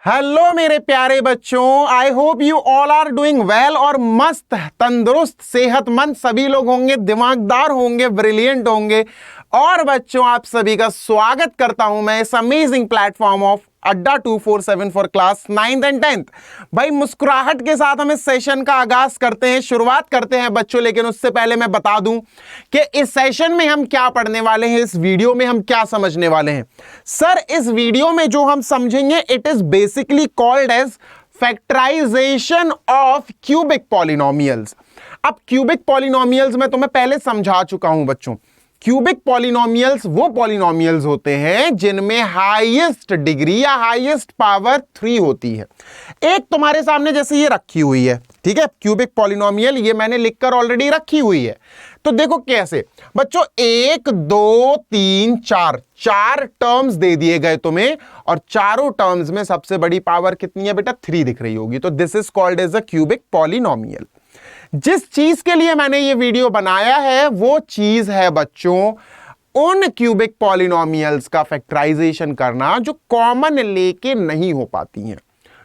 Hello मेरे प्यारे बच्चों, I hope you all are doing well और मस्त तंदुरुस्त सेहतमंद सभी लोग होंगे, दिमागदार होंगे, ब्रिलियंट होंगे। और बच्चों, आप सभी का स्वागत करता हूं मैं इस अमेजिंग प्लेटफॉर्म ऑफ अड्डा 247 for class 9th and 10th। भाई मुस्कुराहट के साथ हम इस सेशन का आगाज करते हैं, शुरुआत करते हैं बच्चों। लेकिन उससे पहले मैं बता दूं कि इस सेशन में हम क्या पढ़ने वाले हैं, इस वीडियो में हम क्या समझने वाले हैं। सर, इस वीडियो में जो हम समझेंगे it is basically called as factorisation of cubic polynomials. अब क्यूबिक पॉलिनोमियल्स मैं तुम्हें पहले समझा चुका हूं बच्चों। क्यूबिक पॉलिनोमियल्स वो पॉलिनोमियल्स होते हैं जिनमें हाईएस्ट डिग्री या हाईएस्ट पावर 3 होती है। एक तुम्हारे सामने जैसे ये रखी हुई है, ठीक है, क्यूबिक पॉलिनोमियल ये मैंने लिखकर ऑलरेडी रखी हुई है। तो देखो कैसे बच्चों, 1 2 3 4 चार टर्म्स दे दिए गए तुम्हें और चारों टर्म्स में सबसे बड़ी पावर कितनी है बेटा? 3 दिख रही होगी। तो this is called as a cubic polynomial. जिस चीज के लिए मैंने ये वीडियो बनाया है वो चीज है बच्चों उन क्यूबिक पॉलिनोमियल्स का फैक्टराइजेशन करना जो कॉमन लेके नहीं हो पाती हैं,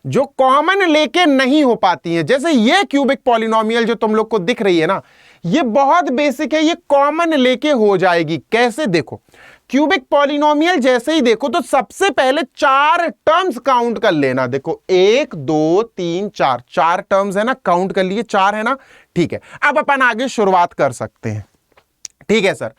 जो कॉमन लेके नहीं हो पाती हैं। जैसे ये क्यूबिक पॉलिनोमियल जो तुम लोग को दिख रही है ना, ये बहुत बेसिक है, ये कॉमन लेके हो जाएगी। कैसे? देखो, क्यूबिक पॉलिनोमियल जैसे ही देखो तो सबसे पहले 4 टर्म्स काउंट कर लेना। देखो 1 2 3 4 4 टर्म्स है ना, काउंट कर लिए, 4 है ना, ठीक है। अब अपन आगे शुरुआत कर सकते हैं। ठीक है सर,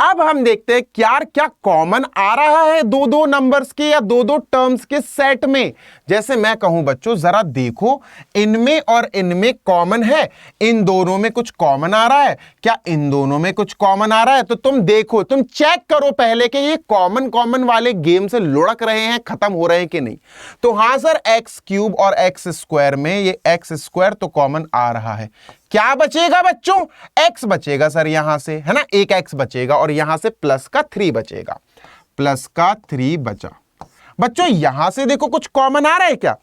अब हम देखते हैं क्या कॉमन आ रहा है दो दो नंबर्स के या दो दो टर्म्स के सेट में। जैसे मैं कहूं बच्चों, जरा देखो इनमें और इनमें कॉमन है, इन दोनों में कुछ कॉमन आ रहा है क्या? इन दोनों में कुछ कॉमन आ रहा है। तो तुम देखो, तुम चेक करो पहले कि ये कॉमन वाले गेम से लुढ़क रहे हैं, खत्म हो रहे हैं कि नहीं। तो हां सर, एक्स क्यूब और एक्स स्क्वायर में ये एक्स स्क्वायर तो कॉमन आ रहा है। क्या बचेगा बच्चों? x बचेगा सर, यहां से है ना, एक x बचेगा और यहां से प्लस का 3 बचेगा, प्लस का 3 बचा। बच्चों यहां से देखो कुछ कॉमन आ रहा है क्या?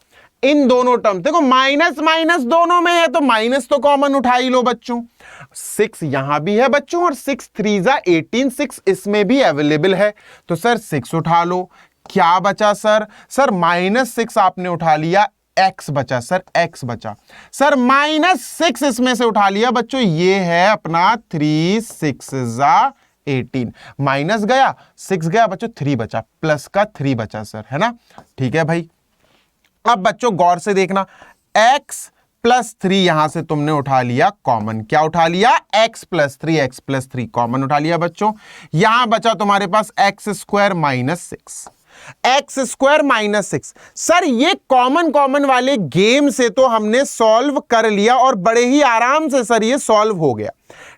इन दोनों टर्म देखो, माइनस माइनस दोनों में है तो माइनस तो कॉमन उठा ही लो बच्चों। 6 यहां भी है बच्चों और 6 3 18, 6 इसमें भी अवेलेबल है, तो सर 6 उठा लो। क्या बचा सर? सर -6 आपने उठा लिया, x बचा सर, x बचा सर, -6 इसमें से उठा लिया बच्चों, ये है अपना 3 6 18, माइनस गया 6 गया बच्चों, 3 बचा, प्लस का 3 बचा सर, है ना। ठीक है भाई, अब बच्चों गौर से देखना, x प्लस 3 यहां से तुमने उठा लिया कॉमन। क्या उठा लिया? x प्लस 3 कॉमन उठा लिया बच्चों। यहां बचा तुम्हारे पास x square -6, x square -6। Sir ये कॉमन वाले गेम से तो हमने सॉल्व कर लिया और बड़े ही आराम से सर ये सॉल्व हो गया।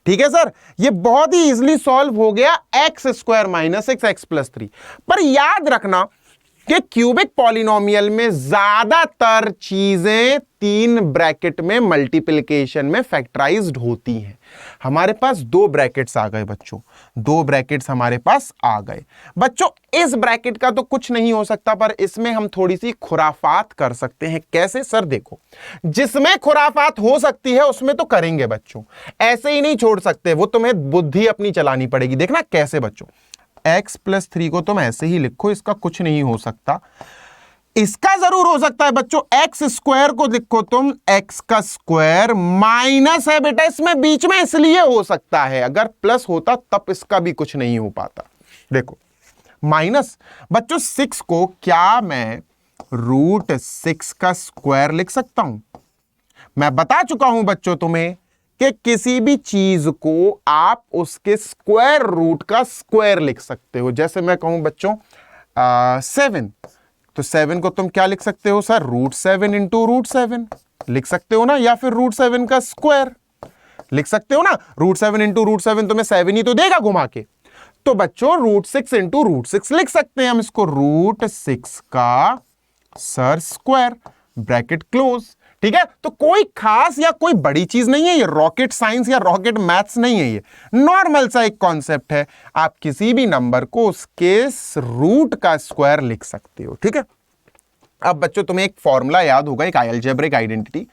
ठीक है सर, ये बहुत ही इजीली सॉल्व हो गया, एक्स स्क्वायर -6 एक्स प्लस 3। पर याद रखना कि क्यूबिक पॉलिनोमियल में ज्यादातर चीजें 3 ब्रैकेट में मल्टीप्लिकेशन में फैक्टराइज्ड होती हैं। हमारे पास 2 ब्रैकेट्स आ गए बच्चों, 2 ब्रैकेट्स हमारे पास आ गए बच्चों। इस ब्रैकेट का तो कुछ नहीं हो सकता, पर इसमें हम थोड़ी सी खुराफात कर सकते हैं। कैसे सर? देखो, जिसमें खुराफात हो सकती है उसमें तो करेंगे बच्चों, ऐसे ही नहीं छोड़ सकते, वो तुम्हें बुद्धि अपनी चलानी पड़ेगी। देखना कैसे बच्चों, x प्लस 3 को तुम ऐसे ही लिखो, इसका कुछ नहीं हो सकता। इसका जरूर हो सकता है बच्चों, एक्स स्क्वायर को लिखो तुम, एक्स का स्क्वायर माइनस है बेटा इसमें बीच में, इसलिए हो सकता है। अगर प्लस होता तब इसका भी कुछ नहीं हो पाता। देखो माइनस बच्चों, 6 को क्या मैं √6 का स्क्वायर लिख सकता हूं? मैं बता चुका हूं बच्चों तुम्हें कि किसी भी चीज को आप उसके स्क्वायर रूट का स्क्वायर लिख सकते हो। जैसे मैं कहूं बच्चों 7, तो 7 को तुम क्या लिख सकते हो सर? √7 इंटू √7 लिख सकते हो ना, या फिर √7 का स्क्वायर लिख सकते हो ना। √7 इंटू √7 तुम्हें 7 ही तो देगा घुमा के। तो बच्चों √6 इंटू √6 लिख सकते हैं हम इसको, √6 का सर स्क्वायर, ब्रैकेट क्लोज। ठीक है, तो कोई खास या कोई बड़ी चीज नहीं है, ये रॉकेट साइंस या रॉकेट मैथ्स नहीं है, ये नॉर्मल सा एक कॉन्सेप्ट है। आप किसी भी नंबर को उसके रूट का स्क्वायर लिख सकते हो। ठीक है, अब बच्चों तुम्हें एक फॉर्मूला याद होगा, एक algebraic identity,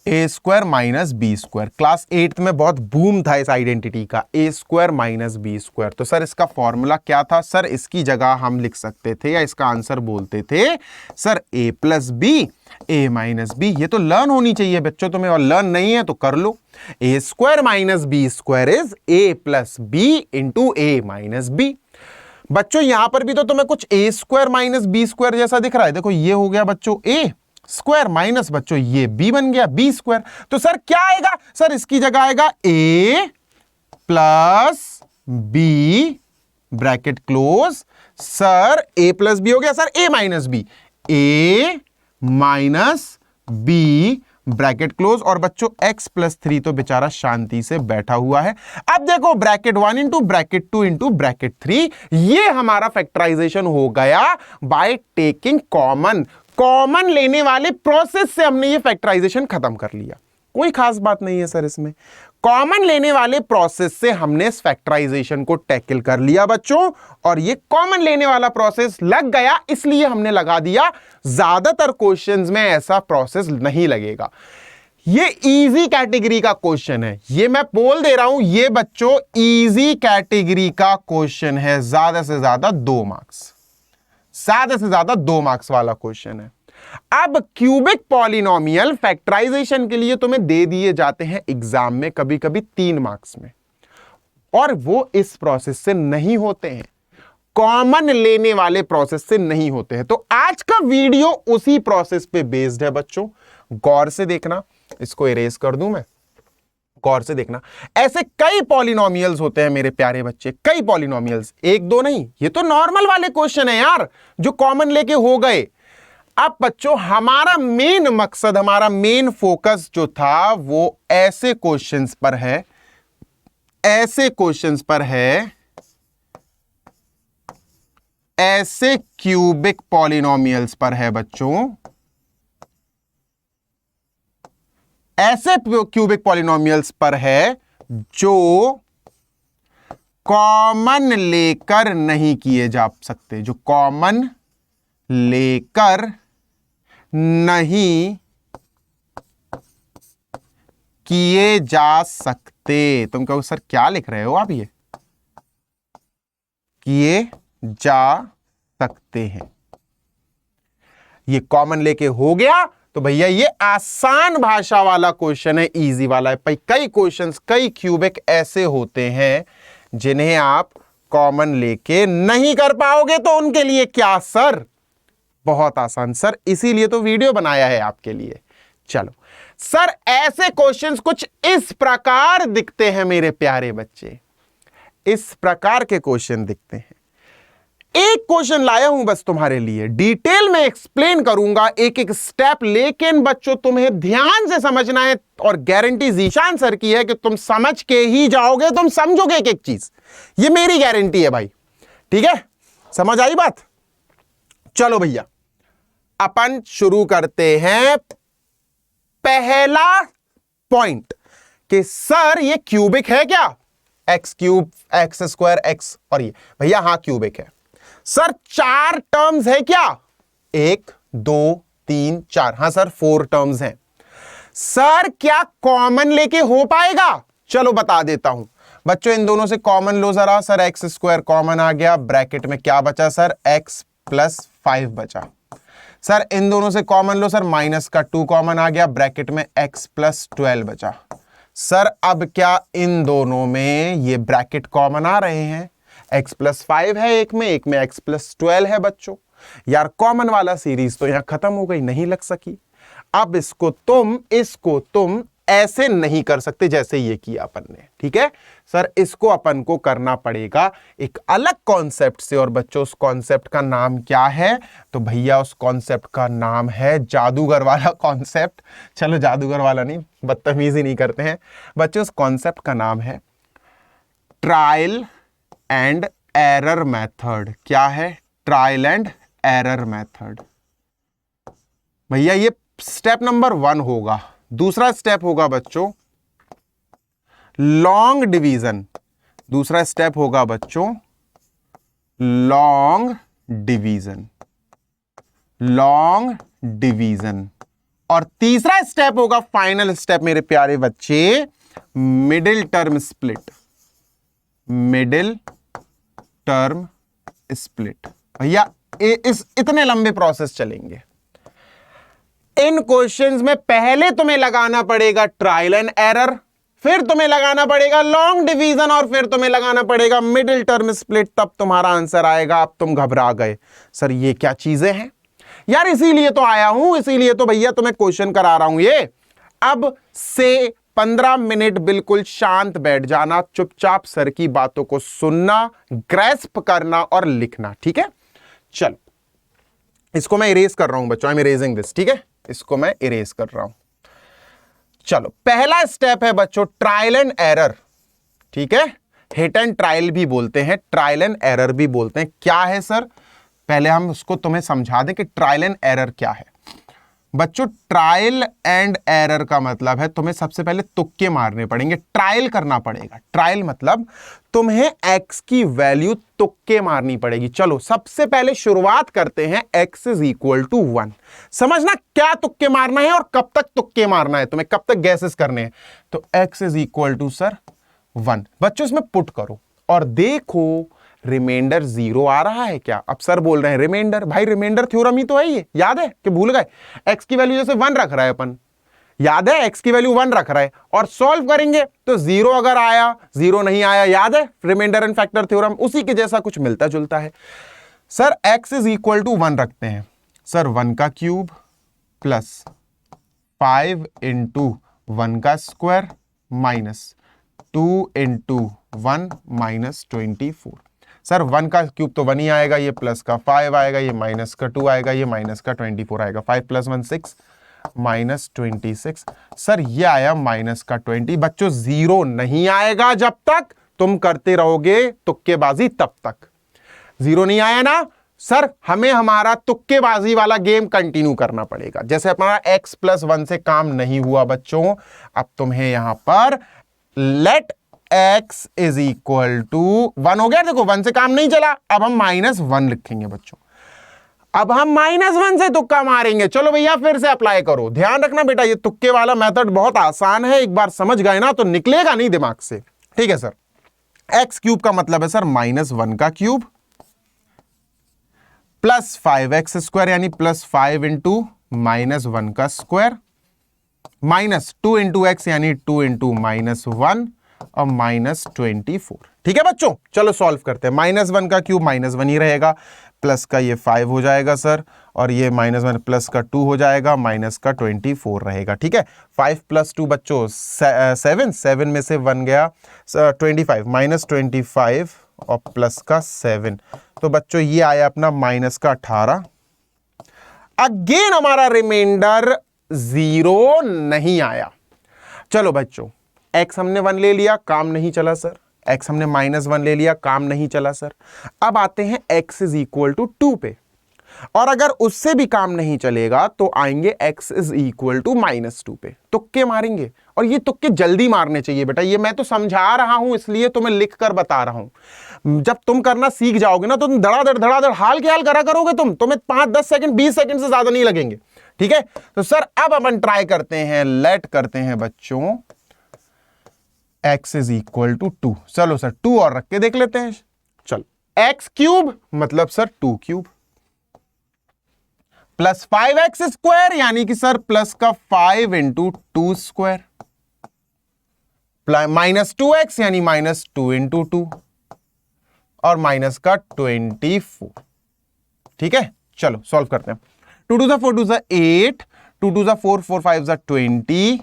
A square minus B square. Class 8th में बहुत बूम था इस आइडेंटिटी का, A square minus B square. तो सर इसका फॉर्मूला क्या था सर? इसकी जगह हम लिख सकते थे या इसका आंसर बोलते थे sir A plus B, A minus B. ये तो लर्न होनी चाहिए बच्चों तुम्हें, और लर्न नहीं है तो कर लो। A square minus B square is A plus B into A minus B. बच्चों यहां पर भी तो तुम्हें कुछ A square minus B square जैसा दिख रहा है। देखो ये हो गया बच्चों ए स्क्वायर माइनस बच्चों ये बी बन गया बी स्क्वायर। तो सर क्या आएगा? सर इसकी जगह आएगा A plus B bracket close. Sir A plus B हो गया sir A minus B, A minus B bracket close. और बच्चों x प्लस 3 तो बेचारा शांति से बैठा हुआ है। अब देखो bracket 1 into bracket 2 into bracket 3, ये हमारा फैक्टराइजेशन हो गया बाय टेकिंग कॉमन। कॉमन लेने वाले प्रोसेस से हमने ये फैक्टराइजेशन खत्म कर लिया। कोई खास बात नहीं है सर इसमें। कॉमन लेने वाले प्रोसेस से हमने इस फैक्टराइजेशन को टैकल कर लिया बच्चों, और ये कॉमन लेने वाला प्रोसेस लग गया इसलिए हमने लगा दिया। ज्यादातर क्वेश्चंस में ऐसा प्रोसेस नहीं लगेगा। ये इजी कैटेगरी का क्वेश्चन है, ये मैं बोल दे रहा हूं, ये बच्चों इजी कैटेगरी का क्वेश्चन है। ज्यादा से ज्यादा 2 मार्क्स, ज्यादा से ज्यादा 2 मार्क्स वाला क्वेश्चन है। अब क्यूबिक पॉलिनोमियल फैक्टराइजेशन के लिए तुम्हें दे दिए जाते हैं एग्जाम में कभी कभी 3 मार्क्स में, और वो इस प्रोसेस से नहीं होते हैं, कॉमन लेने वाले प्रोसेस से नहीं होते हैं। तो आज का वीडियो उसी प्रोसेस पे बेस्ड है बच्चों, गौर से देखना। इसको इरेज कर दूं मैं, गौर से देखना। ऐसे कई पॉलिनोमियल्स होते हैं मेरे प्यारे बच्चे, कई पॉलिनोमियल्स, एक दो नहीं। ये तो नॉर्मल वाले क्वेश्चन है यार जो कॉमन लेके हो गए। अब बच्चों हमारा मेन मकसद, हमारा मेन फोकस जो था वो ऐसे क्वेश्चंस पर है, ऐसे क्वेश्चंस पर है, ऐसे क्यूबिक पॉलिनोमियल्स पर है बच्चों, ऐसे क्यूबिक पॉलिनोमियल्स पर है जो कॉमन लेकर नहीं किए जा सकते, जो कॉमन लेकर नहीं किए जा सकते। तुम कहो सर क्या लिख रहे हो आप? ये किए जा सकते हैं, ये कॉमन लेके हो गया। तो भैया ये आसान भाषा वाला क्वेश्चन है, इजी वाला है। कई क्वेश्चंस, कई क्यूबिक ऐसे होते हैं जिन्हें आप कॉमन लेके नहीं कर पाओगे, तो उनके लिए क्या सर? बहुत आसान सर, इसीलिए तो वीडियो बनाया है आपके लिए। चलो सर, ऐसे क्वेश्चंस कुछ इस प्रकार दिखते हैं मेरे प्यारे बच्चे, इस प्रकार के क्वेश्चन दिखते हैं। एक क्वेश्चन लाया हूं बस तुम्हारे लिए, डिटेल में एक्सप्लेन करूंगा एक एक स्टेप, लेकिन बच्चों तुम्हें ध्यान से समझना है, और गारंटी जीशान सर की है कि तुम समझ के ही जाओगे, तुम समझोगे एक एक चीज, ये मेरी गारंटी है भाई। ठीक है, समझ आई बात? चलो भैया अपन शुरू करते हैं। पहला पॉइंट कि सर ये क्यूबिक है क्या? X cube, x square, x, और ये भैया हाँ क्यूबिक है। सर 4 टर्म्स है क्या? 1 2 3 4, हाँ सर 4 टर्म्स हैं। सर क्या कॉमन लेके हो पाएगा? चलो बता देता हूं बच्चों, इन दोनों से कॉमन लो जरा। सर एक्स स्क्वायर कॉमन आ गया, ब्रैकेट में क्या बचा सर? एक्स प्लस 5 बचा। सर इन दोनों से कॉमन लो सर, माइनस का 2 कॉमन आ गया, ब्रैकेट में x प्लस 12 बचा। सर अब क्या इन दोनों में ये ब्रैकेट कॉमन आ रहे हैं? x प्लस 5 है एक में x प्लस 12 है बच्चों। यार कॉमन वाला सीरीज तो यहां खत्म हो गई, नहीं लग सकी। अब इसको तुम ऐसे नहीं कर सकते जैसे ये किया अपन ने, ठीक है सर? इसको अपन को करना पड़ेगा एक अलग कॉन्सेप्ट से, और बच्चों उस कॉन्सेप्ट का नाम क्या है? तो भैया उस कॉन्सेप्ट का नाम है जादूगर वाला कॉन्सेप्ट। चलो जादूगर वाला नहीं, बदतमीजी नहीं करते हैं बच्चों। उस कॉन्सेप्ट का नाम है ट्रायल एंड एरर मेथड। क्या है? Trial and error method. भैया ये स्टेप नंबर 1 होगा। दूसरा स्टेप होगा बच्चों लॉन्ग डिवीजन। दूसरा स्टेप होगा बच्चों लॉन्ग डिवीजन। लॉन्ग डिवीजन और तीसरा स्टेप होगा, फाइनल स्टेप मेरे प्यारे बच्चे, middle term split. Middle term split भैया इस इतने लंबे प्रोसेस चलेंगे। इन क्वेश्चंस में पहले तुम्हें लगाना पड़ेगा ट्रायल एंड एरर, फिर तुम्हें लगाना पड़ेगा लॉन्ग डिवीजन, और फिर तुम्हें लगाना पड़ेगा मिडिल टर्म स्प्लिट, तब तुम्हारा आंसर आएगा। अब तुम घबरा गए, सर ये क्या चीजें हैं यार, इसीलिए तो आया हूं, इसीलिए तो भैया तुम्हें क्वेश्चन करा रहा हूं। ये अब से 15 मिनट बिल्कुल शांत बैठ जाना, चुपचाप सर की बातों को सुनना, ग्रैस्प करना और लिखना, ठीक है। चलो इसको मैं इरेज कर रहा हूं बच्चों, आई एम इरेजिंग दिस, ठीक है, इसको मैं इरेज कर रहा हूं। चलो पहला स्टेप है बच्चों ट्रायल एंड एरर, ठीक है, हिट एंड ट्रायल भी बोलते हैं, ट्रायल एंड एरर भी बोलते हैं। क्या है सर, पहले हम उसको तुम्हें समझा दें कि ट्रायल एंड एरर क्या है। बच्चों ट्रायल एंड एरर का मतलब है तुम्हें सबसे पहले तुक्के मारने पड़ेंगे, ट्रायल करना पड़ेगा। ट्रायल मतलब तुम्हें x की वैल्यू तुक्के मारनी पड़ेगी। चलो सबसे पहले शुरुआत करते हैं, x इज इक्वल टू 1। समझना क्या तुक्के मारना है और कब तक तुक्के मारना है, तुम्हें कब तक गैसेस करने हैं। तो x is equal to sir 1, बच्चों इसमें पुट करो और देखो रिमाइंडर 0 आ रहा है क्या। अब सर बोल रहे हैं रिमाइंडर, भाई रिमाइंडर थ्योरम ही तो है ये, याद है कि भूल गए। x की वैल्यू जैसे 1 रख रहा है अपन, याद है x की वैल्यू 1 रख रहा है, और सॉल्व करेंगे तो 0 अगर आया 0 नहीं आया, याद है रिमाइंडर एंड फैक्टर थ्योरम, उसी के जैसा कुछ मिलता जुलता है। Sir x is equal to 1 रखते हैं, सर 1 का क्यूब प्लस 5 इंटू 1 का square minus 2 into 1 minus 24। Sir 1 का क्यूब तो 1 ही आएगा, ये प्लस का 5 आएगा, ये माइनस का 2 आएगा, ये माइनस का 24 आएगा। 5 + 1 6 माइनस 26। सर ये आया माइनस का 20। बच्चों 0 नहीं आएगा जब तक तुम करते रहोगे तुक्केबाजी, तब तक। 0 नहीं आया ना सर, हमें हमारा तुक्केबाजी वाला गेम कंटिन्यू करना पड़ेगा। जैसे हमारा x + 1 से काम नहीं हुआ बच्चों, अब तुम्हें यहां पर let x is equal to 1 हो गया। देखो 1 से काम नहीं चला, अब हम -1 लिखेंगे बच्चों। अब हम -1 से तुक्का मारेंगे। चलो भैया फिर से अप्लाई करो, ध्यान रखना बेटा ये तुक्के वाला मेथड बहुत आसान है, एक बार समझ गए ना तो निकलेगा नहीं दिमाग से, ठीक है सर। x क्यूब का मतलब है सर -1 का क्यूब प्लस 5x स्क्वायर यानी प्लस 5 इंटू -1 का स्क्वायर माइनस 2 इंटू x यानी 2 इंटू -1 और -24। ठीक है बच्चों, चलो सॉल्व करते हैं। -1 का क्यूब -1 ही रहेगा, प्लस का ये 5 हो जाएगा सर, और ये -1 प्लस का 2 हो जाएगा, माइनस का 24 रहेगा। ठीक है, 5 + 2 बच्चों 7 में से 1 गया 25, -25 और प्लस का 7, तो बच्चों ये आया अपना माइनस का 18। अगेन हमारा रिमाइंडर 0 नहीं आया। चलो बच्चों x हमने 1 ले लिया, काम नहीं चला सर। x हमने -1 ले लिया, काम नहीं चला सर। अब आते हैं x इज इक्वल टू 2 पे, और अगर उससे भी काम नहीं चलेगा तो आएंगे x इज इक्वल टू -2 पे। तुक्के मारेंगे, और ये तुक्के जल्दी मारने चाहिए बेटा, ये मैं तो समझा रहा हूं इसलिए तुम्हें लिख कर बता रहा हूं। जब तुम करना सीख जाओगे ना तो तुम धड़ाधड़ हाल के हाल करा करोगे, तुम्हें 5-10 सेकंड 20 सेकंड से ज्यादा नहीं लगेंगे। ठीक है, तो सर अब अपन ट्राई करते हैं, लेट करते हैं बच्चों x इज इक्वल टू 2। चलो सर 2 और रख के देख लेते हैं। चलो x क्यूब मतलब sir 2 cube plus 5x square यानी कि सर प्लस का 5 इंटू 2 स्क्वायर माइनस 2x यानी -2 इंटू 2 और माइनस का 24। ठीक है, चलो सॉल्व करते हैं। 2 2 4 2 8, 2 2 4 4 5 20,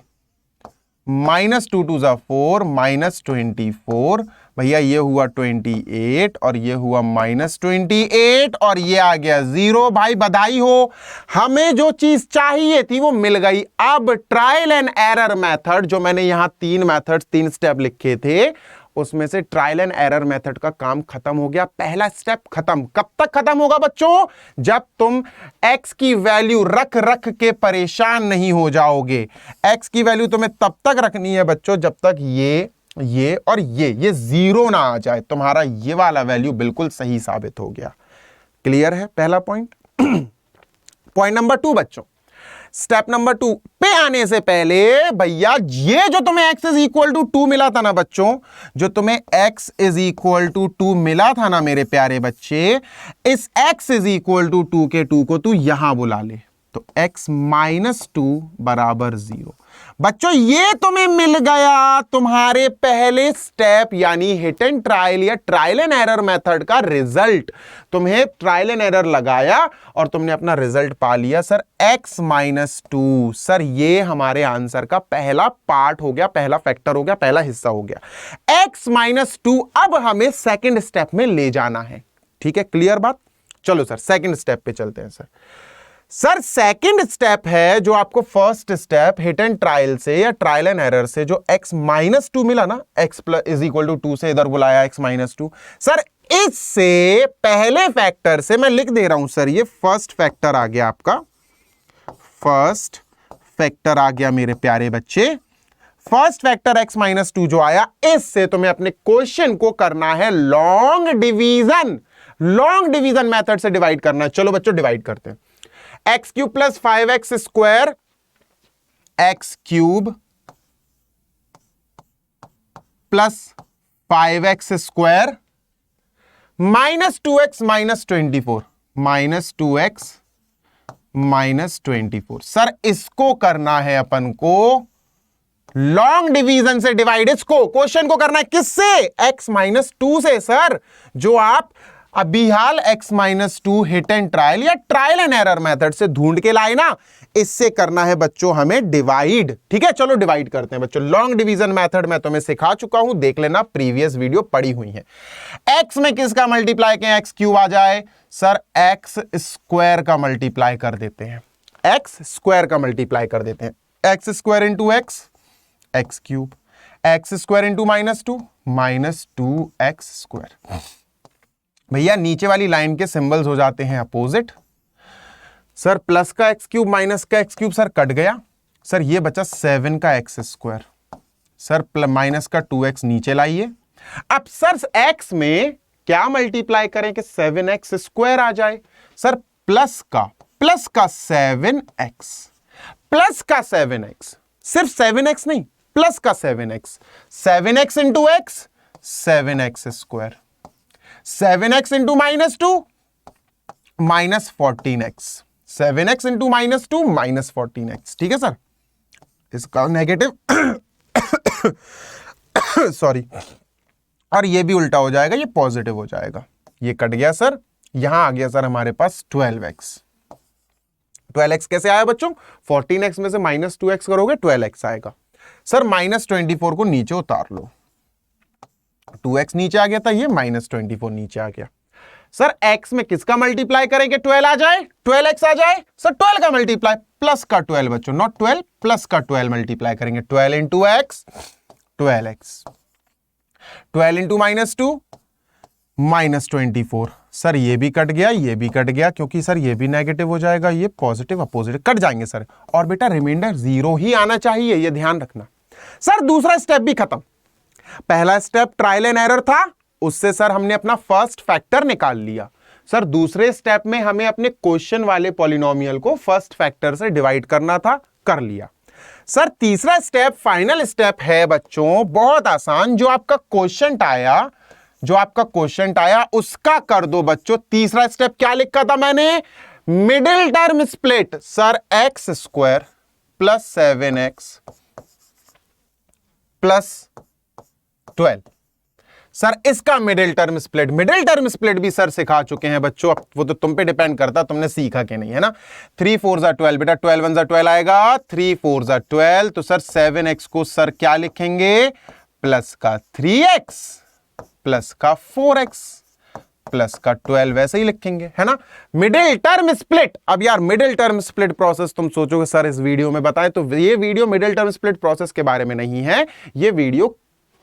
-2 2 4 -24, भैया ये हुआ 28 और ये हुआ -28 और ये आ गया 0। भाई बधाई हो, हमें जो चीज चाहिए थी वो मिल गई। अब ट्रायल एंड एरर मेथड, जो मैंने यहां 3 स्टेप लिखे थे, उसमें से ट्रायल एंड एरर मेथड का काम खत्म हो गया। पहला स्टेप खत्म। कब तक खत्म होगा बच्चों? जब तुम x की वैल्यू रख रख के परेशान नहीं हो जाओगे। x की वैल्यू तुम्हें तब तक रखनी है बच्चों जब तक ये और ये 0 ना आ जाए। तुम्हारा ये वाला वैल्यू बिल्कुल सही साबित हो गया। क्लियर है पहला पॉइंट। पॉइंट नंबर 2 बच्चों, स्टेप नंबर 2 पे आने से पहले भैया ये जो तुम्हें x इज इक्वल टू 2 मिला था ना बच्चों, जो तुम्हें x इज इक्वल टू 2 मिला था ना मेरे प्यारे बच्चे, इस x इज इक्वल टू 2 के 2 को तू यहां बुला ले, तो x माइनस 2 बराबर 0। बच्चों ये तुम्हें मिल गया तुम्हारे पहले स्टेप यानी हिट एंड ट्रायल या ट्रायल एंड एरर मेथड का रिजल्ट। तुम्हें ट्रायल एंड एरर लगाया और तुमने अपना रिजल्ट पा लिया सर x माइनस 2। सर ये हमारे आंसर का पहला पार्ट हो गया, पहला फैक्टर हो गया, पहला हिस्सा हो गया x माइनस 2। अब हमें सेकेंड स्टेप में ले जाना है। ठीक है, क्लियर बात। चलो सर सेकेंड स्टेप पे चलते हैं। सर सेकंड स्टेप है जो आपको first step hit and trial से या ट्रायल एंड एरर से जो x माइनस 2 मिला ना, x plus is equal to 2 से इधर बुलाया x माइनस 2। सर इससे पहले फैक्टर से मैं लिख दे रहा हूं सर, ये फर्स्ट फैक्टर आ गया आपका, फर्स्ट फैक्टर आ गया मेरे प्यारे बच्चे। फर्स्ट फैक्टर x माइनस 2 जो आया, इससे तुम्हें अपने क्वेश्चन को करना है long division, long division method से डिवाइड करना है। चलो बच्चों डिवाइड करते हैं। X cube plus 5x square, x cube plus 5x square minus 2x minus 24, minus 2x minus 24। Sir इसको करना है अपन को लॉन्ग डिवीजन से डिवाइड। इसको क्वेश्चन को करना है किससे? x माइनस 2 से सर, जो आप अभी हाल x minus 2 hit and trial या ट्रायल एंड एरर मेथड से ढूंढ के लाए ना, इससे करना है बच्चों हमें डिवाइड। ठीक है, चलो डिवाइड करते हैं बच्चों। लॉन्ग डिवीजन मेथड मैं तुम्हें सिखा चुका हूं, देख लेना, प्रीवियस वीडियो पड़ी हुई है। x में किसका मल्टीप्लाई करें? x क्यूब आ जाए सर, x स्क्वायर का मल्टीप्लाई कर देते हैं, x स्क्वायर का मल्टीप्लाई कर देते हैं। x square into x, x cube, x square into minus 2, minus 2x square. भैया नीचे वाली लाइन के सिंबल्स हो जाते हैं अपोजिट। सर प्लस का एक्स क्यूब माइनस का एक्स क्यूब सर कट गया, सर ये बचा 7 का एक्स स्क्वायर। सर माइनस का 2x नीचे लाइए। अब सर x में क्या मल्टीप्लाई करें कि 7x स्क्वायर आ जाए? सर प्लस का 7x, प्लस का 7x, सिर्फ 7x नहीं, प्लस का 7x, 7x into x, 7x square, 7x into minus 2, minus 14x, 7x into minus 2, minus 14x। ठीक है सर, इसका नेगेटिव सॉरी, और ये भी उल्टा हो जाएगा, ये पॉजिटिव हो जाएगा, ये कट गया सर। यहां आ गया सर हमारे पास 12x। 12x कैसे आया बच्चों? 14x में से माइनस 2x करोगे 12x आएगा। सर माइनस 24 को नीचे उतार लो, 2x नीचे आ गया था, ये माइनस 24 नीचे आ गया। सर x में किसका मल्टीप्लाई करेंगे 12 आ जाए, 12x आ जाए? सर 12 का मल्टीप्लाई, प्लस का 12 बच्चों, नॉट 12, प्लस का 12 मल्टीप्लाई करेंगे, 12 into x, 12x, 12 into minus 2, minus 24। Sir ये भी कट गया, ये भी कट गया, क्योंकि सर ये भी नेगेटिव हो जाएगा, ये पॉजिटिव अपोजिट कट जाएंगे सर, और बेटा रिमाइंडर 0 ही आना चाहिए, ये ध्यान रखना। सर दूसरा स्टेप भी खत्म। पहला स्टेप ट्रायल एंड एरर था, उससे सर हमने अपना फर्स्ट फैक्टर निकाल लिया। सर दूसरे स्टेप में हमें अपने क्वेश्चन वाले पॉलिनोमियल को फर्स्ट फैक्टर से डिवाइड करना था, कर लिया। सर तीसरा स्टेप, फाइनल स्टेप है बच्चों, बहुत आसान, जो आपका क्वेश्चन आया, जो आपका क्वेश्चन आया उसका कर दो बच्चों। तीसरा स्टेप क्या लिखा था मैंने? Middle term split. Sir x square plus 7x plus 12। Sir इसका middle term split, middle term split भी सर सिखा चुके हैं बच्चों, अब वो तो तुम पे डिपेंड करता तुमने सीखा कि नहीं, है ना। 3 4 जा 12 बेटा, 12 1 जा 12 आएगा, 3 4 जा 12। तो सर 7x को सर क्या लिखेंगे? प्लस का 3x प्लस का 4x प्लस का 12 वैसे ही लिखेंगे, है ना। Middle term split. अब यार मिडिल टर्म स्प्लिट प्रोसेस तुम सोचोगे सर इस वीडियो में बताएं, तो ये video middle term split process के बारे में नहीं है, ये वीडियो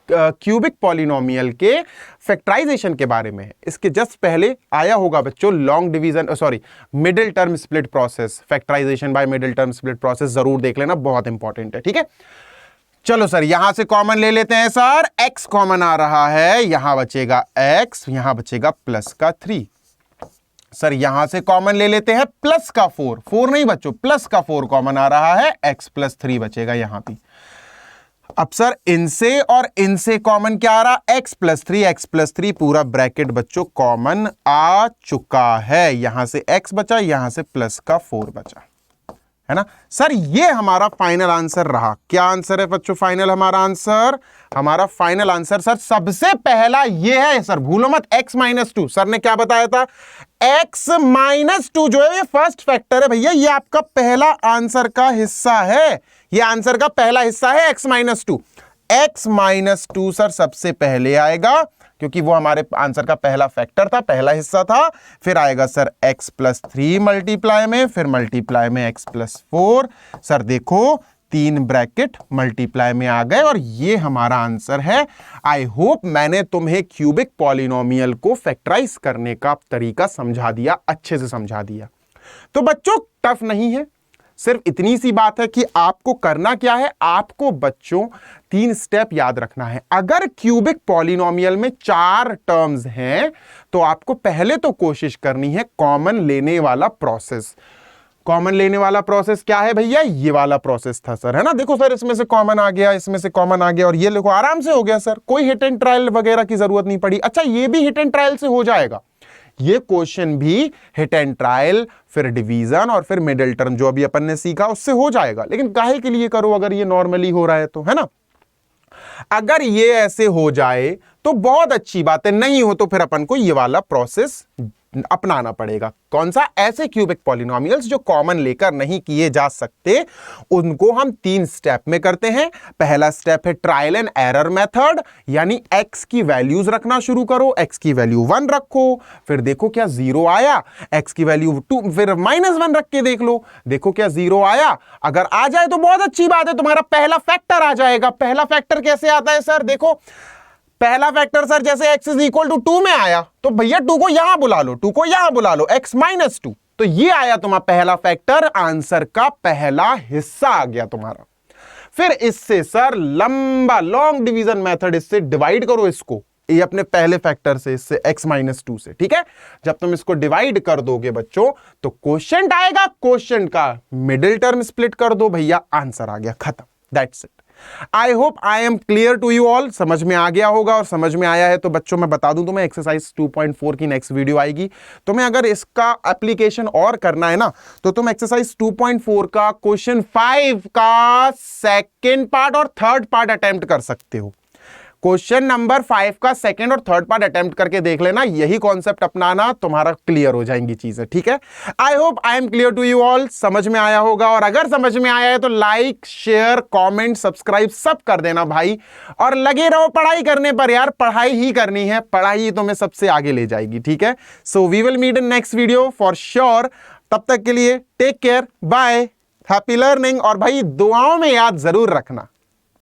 क्यूबिक पॉलिनोमियल के फैक्टराइजेशन के बारे में है। इसके जस्ट पहले आया होगा बच्चों long division, sorry middle term split process, factorisation by middle term split process, जरूर देख लेना, बहुत इंपॉर्टेंट है। ठीक है, चलो सर यहां से कॉमन ले लेते हैं सर, x कॉमन आ रहा है, यहां बचेगा x, यहां बचेगा प्लस का 3। सर यहां से कॉमन ले लेते हैं प्लस का 4, 4 नहीं बच्चों, प्लस का 4 कॉमन आ रहा है, x प्लस 3 बचेगा यहां भी। अब सर इनसे और इनसे कॉमन क्या आ रहा, x प्लस 3, x प्लस 3 पूरा ब्रैकेट बच्चों कॉमन आ चुका है। यहां से x बचा, यहां से प्लस का 4 बचा, है ना। सर ये हमारा फाइनल आंसर रहा। क्या आंसर है बच्चों फाइनल हमारा आंसर? हमारा फाइनल आंसर सर सबसे पहला ये है सर, भूलो मत, x माइनस 2। सर ने क्या बताया था, x माइनस 2 जो है ये फर्स्ट फैक्टर है भैया, ये आपका पहला आंसर का हिस्सा है, ये आंसर का पहला हिस्सा है x minus 2। x minus 2 sir सबसे पहले आएगा क्योंकि वो हमारे आंसर का पहला फैक्टर था, पहला हिस्सा था। फिर आएगा सर x प्लस 3 मल्टीप्लाई में, फिर मल्टीप्लाई में x प्लस 4। सर देखो 3 ब्रैकेट मल्टीप्लाई में आ गए और ये हमारा आंसर है। आई होप मैंने तुम्हें क्यूबिक पॉलिनोमियल को फैक्टराइज करने का तरीका समझा दिया, अच्छे से समझा दिया। तो बच्चों टफ नहीं है, सिर्फ इतनी सी बात है कि आपको करना क्या है, आपको बच्चों 3 स्टेप याद रखना है। अगर क्यूबिक पॉलिनोमियल में 4 टर्म्स हैं तो आपको पहले तो कोशिश करनी है कॉमन लेने वाला प्रोसेस। कॉमन लेने वाला प्रोसेस क्या है भैया, ये वाला प्रोसेस था सर, है ना। देखो सर इसमें से कॉमन आ गया, इसमें से कॉमन आ गया और ये देखो आराम से हो गया सर, कोई हिट एंड ट्रायल वगैरह की जरूरत नहीं पड़ी। अच्छा ये भी हिट एंड ट्रायल से हो जाएगा, ये क्वेश्चन भी हिट एंड ट्रायल, फिर डिवीजन और फिर मिडिल टर्म जो अभी अपन ने सीखा उससे हो जाएगा। लेकिन काहे के लिए करो अगर ये नॉर्मली हो रहा है तो, है ना। अगर ये ऐसे हो जाए तो बहुत अच्छी बात है, नहीं हो तो फिर अपन को ये वाला प्रोसेस अपनाना पड़ेगा। कौन सा, ऐसे क्यूबिक पॉलिनोमियल्स जो कॉमन लेकर नहीं किए जा सकते उनको हम 3 स्टेप में करते हैं। पहला स्टेप है ट्रायल एंड एरर मेथड, यानी x की वैल्यूज रखना शुरू करो, x की वैल्यू 1 रखो, फिर देखो क्या 0 आया, x की वैल्यू 2, फिर -1 रख के देख लो, देखो क्या 0 आया। अगर आ जाए तो बहुत अच्छी बात है, तुम्हारा पहला फैक्टर आ जाएगा। पहला फैक्टर कैसे आता है सर, देखो पहला फैक्टर सर जैसे x इज इक्वल टू 2 में आया तो भैया 2 को यहां बुला लो, 2 को यहां बुला लो, x माइनस 2, तो ये आया तुम्हारा पहला फैक्टर, आंसर का पहला हिस्सा आ गया तुम्हारा। फिर इससे सर लंबा लॉन्ग डिवीजन मेथड, इससे डिवाइड करो इसको, ये अपने पहले फैक्टर से, इससे x माइनस 2 से, ठीक है। जब तुम इसको डिवाइड कर दोगे बच्चों तो क्वोशिएंट आएगा, क्वोशिएंट का मिडिल टर्म स्प्लिट कर दो भैया, आंसर आ गया, खत्म, that's it. I hope I am clear to you all, समझ में आ गया होगा। और समझ में आया है तो बच्चों मैं बता दूं तुम्हें एक्सरसाइज 2.4 की नेक्स्ट वीडियो आएगी। तुम्हें अगर इसका एप्लीकेशन और करना है ना तो तुम एक्सरसाइज 2.4 का क्वेश्चन 5 का सेकेंड पार्ट और थर्ड पार्ट अटेम्प्ट कर सकते हो। क्वेश्चन नंबर 5 का सेकंड और थर्ड पार्ट अटेम्प्ट करके देख लेना, यही कॉन्सेप्ट अपनाना, तुम्हारा क्लियर हो जाएंगी चीजें, ठीक है। I hope I am clear to you all, समझ में आया होगा। और अगर समझ में आया है तो लाइक, शेयर, कमेंट, सब्सक्राइब सब कर देना भाई, और लगे रहो पढ़ाई करने पर यार, पढ़ाई ही करनी है, पढ़ाई तुम्हें सबसे आगे ले जाएगी, ठीक है। So we will meet in next video for sure. तब तक के लिए take care, bye, happy learning, और भाई दुआओं में याद जरूर रखना।